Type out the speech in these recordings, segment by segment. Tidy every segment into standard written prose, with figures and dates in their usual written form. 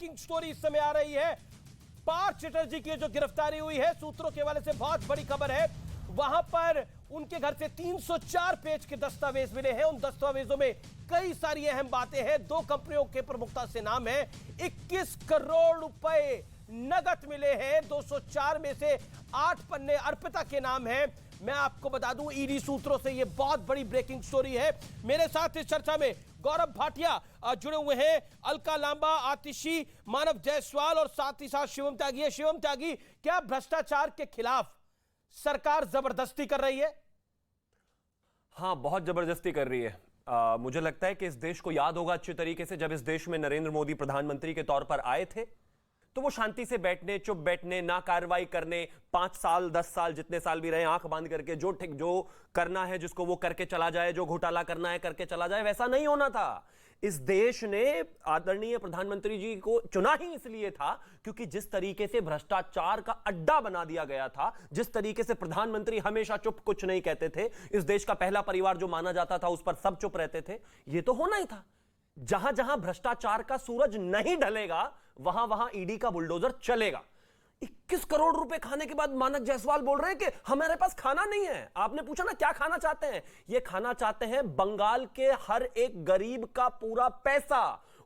Breaking story इस समय आ रही है। पार्थ चटर्जी की जो गिरफ्तारी हुई है, सूत्रों के हवाले से बहुत बड़ी खबर है। वहां पर उनके घर से 304 पेज के दस्तावेज मिले हैं। उन दस्तावेजों में कई सारी अहम बातें हैं। 2 कंपनियों के प्रमुखता से नाम है। 21 करोड़ रुपए नगद मिले हैं। 204 में से 8 पन्ने अर्पिता के नाम है। मैं आपको बता दूं, ईडी सूत्रों से यह बहुत बड़ी ब्रेकिंग स्टोरी है। मेरे साथ इस चर्चा में गौरव भाटिया जुड़े हुए हैं, अलका लांबा, आतिशी, मानव जायसवाल और साथ ही साथ शिवम त्यागी है। शिवम त्यागी, क्या भ्रष्टाचार के खिलाफ सरकार जबरदस्ती कर रही है? हाँ, बहुत जबरदस्ती कर रही है। मुझे लगता है कि इस देश को याद होगा अच्छे तरीके से, जब इस देश में नरेंद्र मोदी प्रधानमंत्री के तौर पर आए थे तो वो शांति से बैठने, चुप बैठने, ना कार्रवाई करने, 5 साल 10 साल जितने साल भी रहे, आंख बांध करके जो करना है जिसको वो करके चला जाए, जो घोटाला करना है करके चला जाए। वैसा नहीं होना था। इस देश ने आदरणीय प्रधानमंत्री जी को चुना ही इसलिए था क्योंकि जिस तरीके से भ्रष्टाचार का अड्डा बना दिया गया था, जिस तरीके से प्रधानमंत्री हमेशा चुप, कुछ नहीं कहते थे, इस देश का पहला परिवार जो माना जाता था उस पर सब चुप रहते थे, ये तो होना ही था। जहां जहां भ्रष्टाचार का सूरज नहीं ढलेगा वहां वहां ईडी का बुलडोजर चलेगा। 21 करोड़ रुपए खाने के बाद मानव जायसवाल बोल रहे हैं कि हमारे पास खाना नहीं है। आपने पूछा ना क्या खाना चाहते हैं? ये खाना चाहते हैं बंगाल के हर एक गरीब का पूरा पैसा,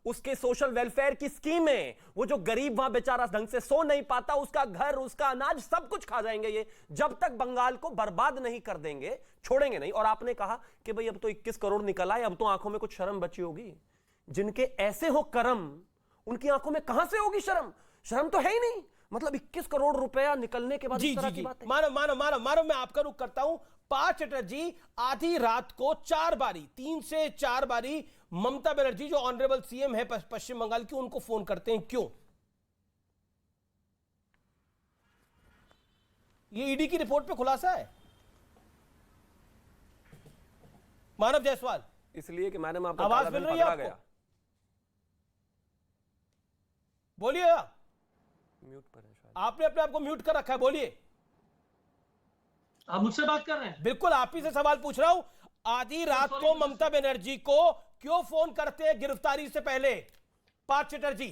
उसके सोशल वेलफेयर की स्कीमें। वो जो गरीब वहां बेचारा ढंग से सो नहीं पाता, उसका घर, उसका अनाज, सब कुछ खा जाएंगे ये, जब तक बंगाल को बर्बाद नहीं कर देंगे, छोड़ेंगे नहीं। और आपने कहा कि भाई अब तो 21 करोड़ निकल आए, अब तो आंखों में कुछ शर्म बची होगी। जिनके ऐसे हो कर्म, उनकी आंखों में कहां से होगी शर्म? शर्म तो है ही नहीं। मतलब 21 करोड़ रुपया निकलने के बाद इस तरह की बात है। मानव मैं आपका रुख करता हूं। पार्थ चटर्जी आधी रात को 4 बारी, 3 से 4 बारी ममता बनर्जी जो ऑनरेबल सीएम है पश्चिम बंगाल की, उनको फोन करते हैं। क्यों? ये ईडी की रिपोर्ट पे खुलासा है। मानव जायसवाल, इसलिए कि मैडम आपका आवाज मिल रही है आपको? बोलिए। म्यूट पर है शायद। आपने अपने आप को म्यूट कर रखा है, बोलिए। आप मुझसे बात कर रहे हैं? बिल्कुल, आप ही से सवाल पूछ रहा हूं। आधी रात को ममता बनर्जी को क्यों फोन करते हैं गिरफ्तारी से पहले पार्थ चटर्जी?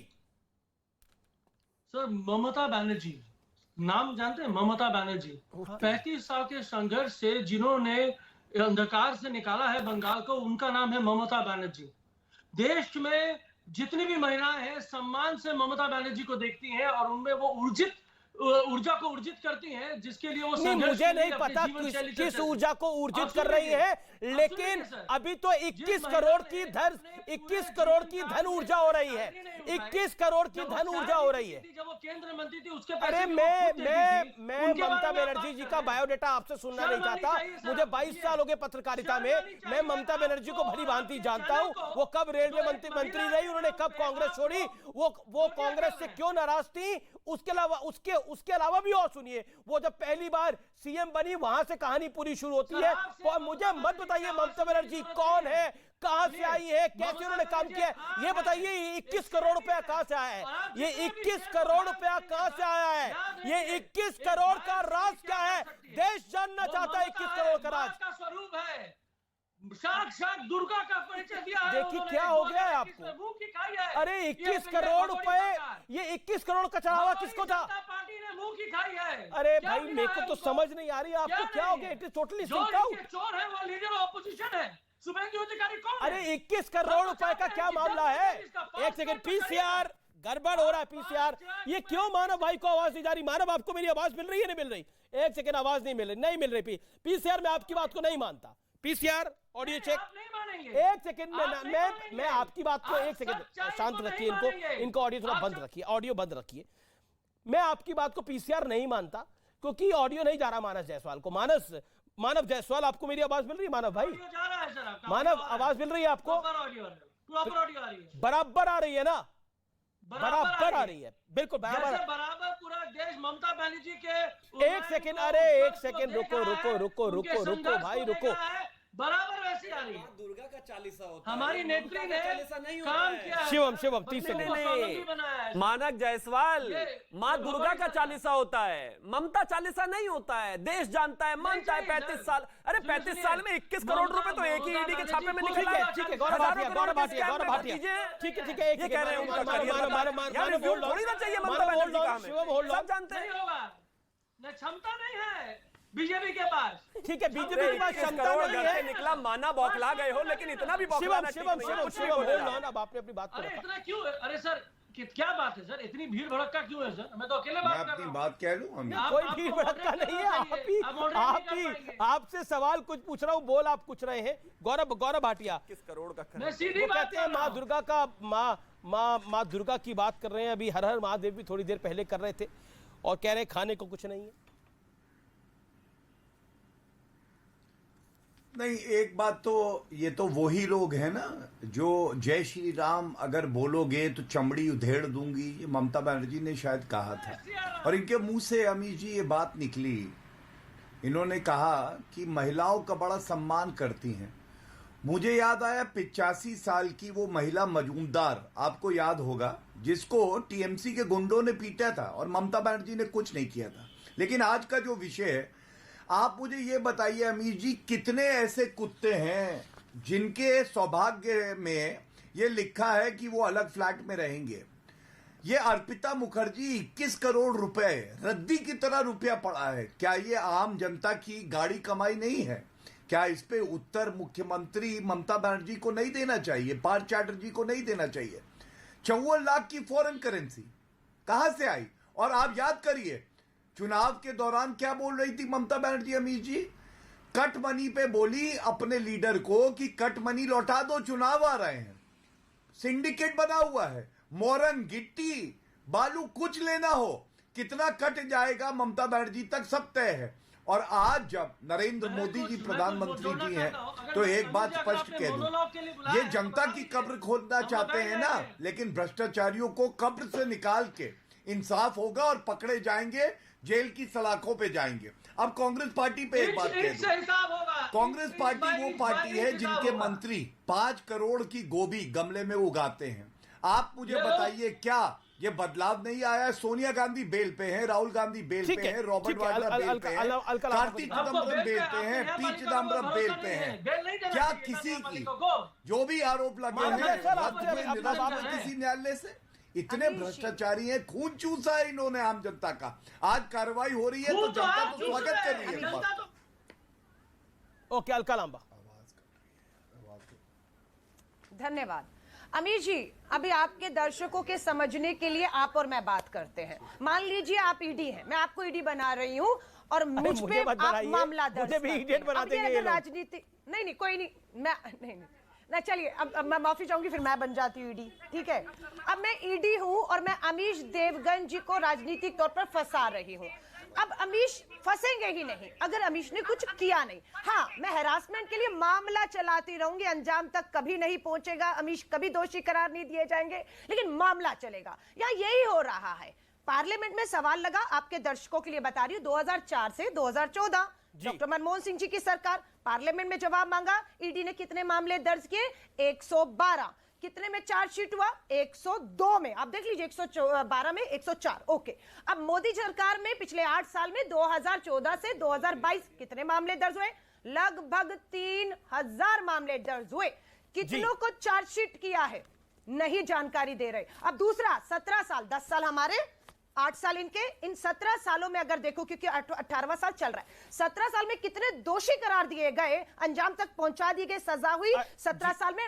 सर, ममता बनर्जी नाम जानते हैं? ममता बनर्जी 35 साल के संघर्ष से जिन्होंने अंधकार से निकाला है बंगाल को, उनका नाम है ममता बनर्जी। देश में जितनी भी महिलाएं हैं सम्मान से ममता बनर्जी को देखती हैं और उनमें वो ऊर्जा को ऊर्जित करती हैं जिसके लिए वो संघर्ष। मुझे नहीं पता किस ऊर्जा को ऊर्जित कर रही है, लेकिन अभी तो 21 करोड़ की धन ऊर्जा हो रही है। 21 करोड़ की धन ऊर्जा हो रही है। जब वो केंद्र मंत्री थी उसके अरे मैं ममता बनर्जी जी का बायोडेटा आपसे सुनना नहीं चाहता। मुझे 22 साल हो गए पत्रकारिता में। मैं ममता बनर्जी को भली भांति जानता हूं। वो कब रेलवे मंत्री रही, उन्होंने कब कांग्रेस छोड़ी, वो कांग्रेस से क्यों नाराज थी, उसके अलावा भी और सुनिए। वो जब पहली बार सीएम बनी वहां से कहानी पूरी शुरू होती है। तो मुझे मत बताइए ममता बनर्जी कौन है, कहां से आई है, कैसे उन्होंने काम किया है, ये बताइए। 21 करोड़ रुपया कहां से आया है? ये 21 करोड़ रुपया कहां से आया है? ये 21 करोड़ का राज क्या है? देश जानना चाहता है 21 करोड़ का राज का स्वरूप है। साक्षात दुर्गा का परिचय दिया है। देखिए क्या हो गया है आपको। अरे 21 करोड़ रुपए, ये 21 करोड़ का चढ़ावा किसको था? पार्टी ने मुंह की खाई है। अरे भाई, मेरे को तो समझ नहीं आ रही है आपको क्या हो गया। It is totally sync out. चोर है वो लीडर ऑपोजिशन है। शुभेंदु अधिकारी कौन है? अरे 21 करोड़ रुपए का क्या मामला है? एक सेकंड, पीसीआर गड़बड़ हो रहा है। पीसीआर, ये क्यों मानव भाई को आवाज नहीं जा रही? मानव, आपको मेरी आवाज मिल रही है? नहीं मिल रही? एक सेकंड, आवाज नहीं मिल रही। पीसीआर, मैं आपकी बात को नहीं मानता। PCR audio check. एक सेकंड में मैं आपकी बात को, एक सेकंड शांत रखिए। इनको ऑडियो थोड़ा बंद रखिए, ऑडियो बंद रखिए। मैं आपकी बात को पीसीआर नहीं मानता क्योंकि ऑडियो नहीं जा रहा मानव जायसवाल को। मानव जायसवाल, आपको मेरी आवाज मिल रही है? मानव भाई, मानव आवाज मिल रही है आपको? बराबर आ रही है ना? बराबर आ रही है, बिल्कुल बराबर। पूरा देश ममता बनर्जी के। एक सेकंड, अरे एक सेकंड, रुको भाई, रुको। बराबर वैसी आ रही है। दुर्गा का चालीसा होता हमारी नेत्री ने काम किया है। शिवम 30 बच्चों सेकंड को स्वावलंबी बनाया है। मानक जायसवाल, माँ ये दुर्गा का हमारी चालीसा होता है, ममता चालीसा नहीं होता है। देश जानता है, मानता है। 35 साल, अरे 35 साल में 21 करोड़ रुपए तो एक ही ईडी के छापे में निकल आए। ठीक है गौरव भाटिया ठीक है ये कह रहे हैं उनका करियर थोड़ी ना चाहिए ममता बनर्जी का हमें, सब जानते हैं। नहीं होगा, न क्षमता नहीं है बीजेपी के पास। ठीक है, बीजेपी के पास क्षमता नहीं है। निकला, माना बौखला गए हो, लेकिन इतना भी बौखलाना ठीक नहीं है। कुछ नहीं बोलेगा। अब आपने अपनी बात को अरे रखा। इतना क्यों है? अरे सर क्या बात है सर, इतनी भीड़ भड़का क्यों है सर? मैं तो अकेले बात कर रहा अपनी हूं। बात कह लूं हम? कोई भीड़ भड़का नहीं है। आप ही आपसे सवाल कुछ पूछ रहा हूँ, बोल आप कुछ रहे हैं। गौरव भाटिया, किस करोड़ का मैं सीधी वो बात कहते हैं कर रहा माँ हूं। दुर्गा का माँ दुर्गा की बात कर रहे हैं। अभी हर हर महादेव भी थोड़ी देर पहले कर रहे थे और कह रहे हैं खाने को कुछ नहीं है। नहीं, एक बात तो ये तो वही लोग हैं ना जो जय श्री राम अगर बोलोगे तो चमड़ी उधेड़ दूंगी, ये ममता बनर्जी ने शायद कहा था और इनके मुंह से अमीर जी ये बात निकली। इन्होंने कहा कि महिलाओं का बड़ा सम्मान करती हैं। मुझे याद आया 85 साल की वो महिला मजूमदार, आपको याद होगा, जिसको टीएमसी के गुंडों ने पीटा था और ममता बनर्जी ने कुछ नहीं किया था। लेकिन आज का जो विषय है, आप मुझे ये बताइए अमीर जी, कितने ऐसे कुत्ते हैं जिनके सौभाग्य में ये लिखा है कि वो अलग फ्लैट में रहेंगे? ये अर्पिता मुखर्जी 21 करोड़ रुपए रद्दी की तरह रुपया पड़ा है। क्या ये आम जनता की गाड़ी कमाई नहीं है? क्या इस पे उत्तर मुख्यमंत्री ममता बनर्जी को नहीं देना चाहिए, पार्थ चैटर्जी को नहीं देना चाहिए? 54 लाख की फॉरेन करेंसी कहां से आई? और आप याद करिए चुनाव के दौरान क्या बोल रही थी ममता बनर्जी अमीर जी? कट मनी पे बोली अपने लीडर को कि कट मनी लौटा दो, चुनाव आ रहे हैं, सिंडिकेट बना हुआ है, मोरन गिट्टी बालू कुछ लेना हो, कितना कट जाएगा ममता बनर्जी तक सब तय है। और आज जब नरेंद्र मोदी जी प्रधानमंत्री जी हैं तो एक बात स्पष्ट कह दूं, ये जनता की कब्र खोदना चाहते हैं ना, लेकिन भ्रष्टाचारियों को कब्र से निकाल के इंसाफ होगा और पकड़े जाएंगे, जेल की सलाखों पे जाएंगे। अब कांग्रेस पार्टी पे एक बात कह दूं, कांग्रेस पार्टी वो पार्टी है जिनके मंत्री 5 करोड़ की गोभी गमले में उगाते हैं। आप मुझे बताइए क्या ये बदलाव नहीं आया? सोनिया गांधी बेल पे हैं, राहुल गांधी बेल पे हैं, रॉबर्ट वाड्रा बेल पे हैं, कार्तिक चिदम्बरम बेल पे हैं, पी चिदम्बरम बेल पे हैं। क्या किसी की जो भी आरोप लगे हैं किसी न्यायालय से? इतने भ्रष्टाचारी हैं, खून चूसा है इन्होंने आम जनता का। आज कार्रवाई हो रही है तो जनता तो स्वागत कर रही है। ओके, अलका लांबा। धन्यवाद अमीर जी। अभी आपके दर्शकों के समझने के लिए आप और मैं बात करते हैं। मान लीजिए आप ईडी हैं, मैं आपको ईडी बना रही हूँ और मुझ पे आप मामला दर्ज करते हैं। राजनीति नहीं कोई नहीं, मैं नहीं ना, चलिए अब मैं माफी चाहूंगी, फिर मैं बन जाती हूँ ईडी, ठीक है? अब मैं ईडी हूं और मैं अमीश देवगन जी को राजनीतिक तौर पर फंसा रही हूं। अब अमीश फंसेंगे ही नहीं अगर अमीश ने कुछ किया नहीं। हाँ, मैं हैरासमेंट के लिए मामला चलाती रहूंगी, अंजाम तक कभी नहीं पहुंचेगा, अमीश कभी दोषी करार नहीं दिए जाएंगे, लेकिन मामला चलेगा। या यही हो रहा है। पार्लियामेंट में सवाल लगा, आपके दर्शकों के लिए बता रही हूँ, 2004 से 2014 डॉक्टर मनमोहन सिंह जी की सरकार, पार्लियामेंट में जवाब मांगा, ईडी ने कितने मामले दर्ज किए? 112। कितने में चार्जशीट हुआ? 102 में। आप देख लीजिए, 112 में 104। ओके, अब मोदी सरकार में पिछले 8 साल में 2014 से 2022 कितने मामले दर्ज हुए? लगभग 3000 मामले दर्ज हुए। कितनों को चार्जशीट किया है? नहीं जानकारी दे रहे। अब दूसरा, 17 साल, 10 साल हमारे, 8 साल इनके, इन 17 सालों में अगर देखो, क्योंकि 18वां साल चल रहा है, 17 साल में कितने दोषी करार दिए गए, अंजाम तक पहुंचा दी गई, सजा हुई 17 साल में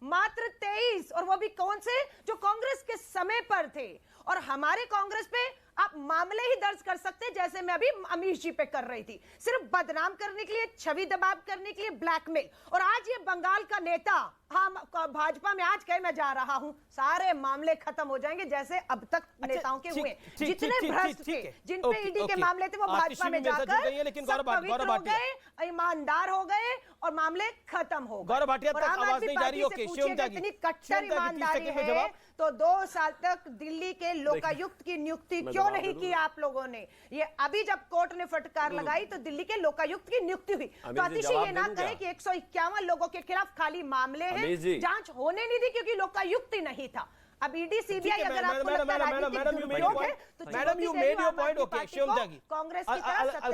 मात्र 23, और वो भी कौन से? जो कांग्रेस के समय पर थे। और हमारे कांग्रेस पे आप मामले ही दर्ज कर सकते, जैसे मैं अभी अमीश जी पे कर रही थी, सिर्फ बदनाम करने के लिए, छवि दबाव करने के लिए, ब्लैकमेल। और आज ये बंगाल का नेता, हाँ भाजपा में आज कहे मैं जा रहा हूं, सारे मामले खत्म हो जाएंगे जैसे अब तक नेताओं के हुए। जितने भ्रष्ट थे, जिन पे ईडी के मामले थे, वो भाजपा में जाकर सब पवित्र हो गए, ईमानदार हो गए और मामले खत्म हो गए। गौरव भाटिया, और आम आदमी पार्टी से पूछिएगा इतनी कट्टर ईमानदारी है तो 2 साल तक दिल्ली के लोकायुक्त की नियुक्ति क्यों नहीं की आप लोगों ने? ये अभी जब कोर्ट ने फटकार लगाई तो दिल्ली के लोकायुक्त की नियुक्ति हुई। तो अतिशय ये ना कहे कि 151 लोगों के खिलाफ खाली मामले हैं, जांच होने नहीं दी क्योंकि लोकायुक्त ही नहीं था। अब ईडी सीबीआई अगर आपको लगता है राजनीतिक दुरुपयोग है तो madam you made your point, okay, Shivam Tyagi Congress की तरह